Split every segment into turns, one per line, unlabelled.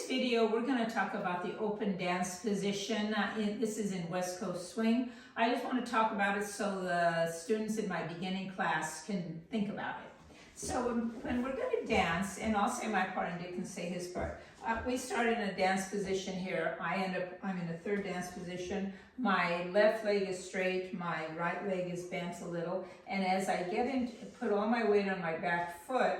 this video, we're going to talk about the open dance position. This is in West Coast Swing. I just want to talk about it so the students in my beginning class can think about it. So when we're going to dance, and I'll say my part and Dick can say his part. We start in a dance position here. I'm in a third dance position. My left leg is straight, my right leg is bent a little, and as I get in, put all my weight on my back foot,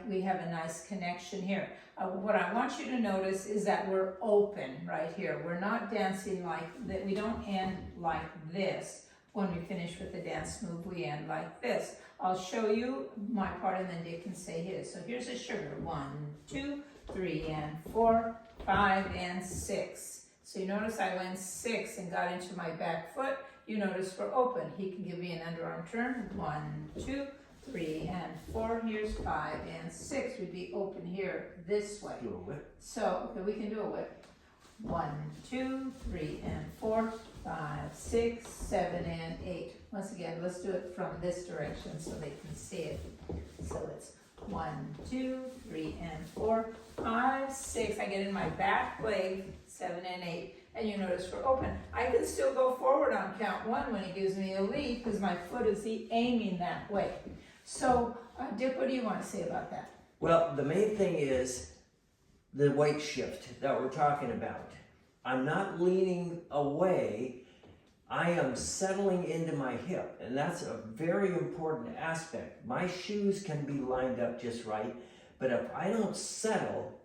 we have a nice connection here. What I want you to notice is that we're open right here. We're not dancing like that. We don't end like this. When we finish with the dance move, we end like this. I'll show you my part and then Dick can say his. So here's a sugar. 1, 2, 3, and 4, 5, and 6. So you notice I went 6 and got into my back foot. You notice we're open. He can give me an underarm turn. 1, 2, 3, and 4. Here's 5 and 6. We'd be open here this way.
Do a whip.
So okay, we can do a whip. 1, 2, 3, and 4, 5, 6, 7, and 8. Once again, let's do it from this direction so they can see it. So it's 1, 2, 3, and 4, 5, 6. I get in my back leg, 7 and 8. And you notice we're open. I can still go forward on count 1 when he gives me a lead because my foot is aiming that way. So, Dick, what do you want to say about that?
Well, the main thing is the weight shift that we're talking about. I'm not leaning away. I am settling into my hip, and that's a very important aspect. My shoes can be lined up just right, but if I don't settle,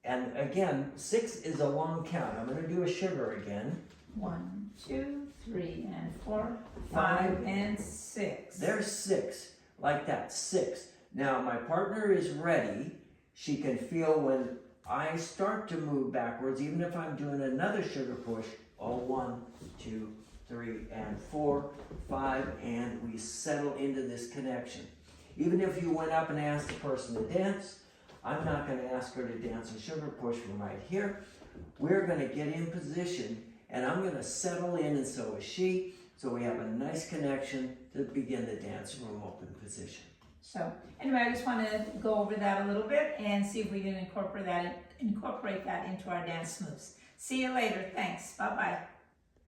and again, 6 is a long count. I'm going to do a sugar again. 1, 2, 3, and 4, 5, and 6. There's 6, like that, 6. Now my partner is ready. She can feel when I start to move backwards, even if I'm doing another sugar push. All 1, 2, 3, and 4, 5, and we settle into this connection. Even if you went up and asked the person to dance, I'm not going to ask her to dance a sugar push from right here. We're going to get in position, and I'm going to settle in, and so is she. So we have a nice connection to begin the dance from open position.
So anyway, I just want to go over that a little bit and see if we can incorporate that into our dance moves. See you later. Thanks. Bye-bye.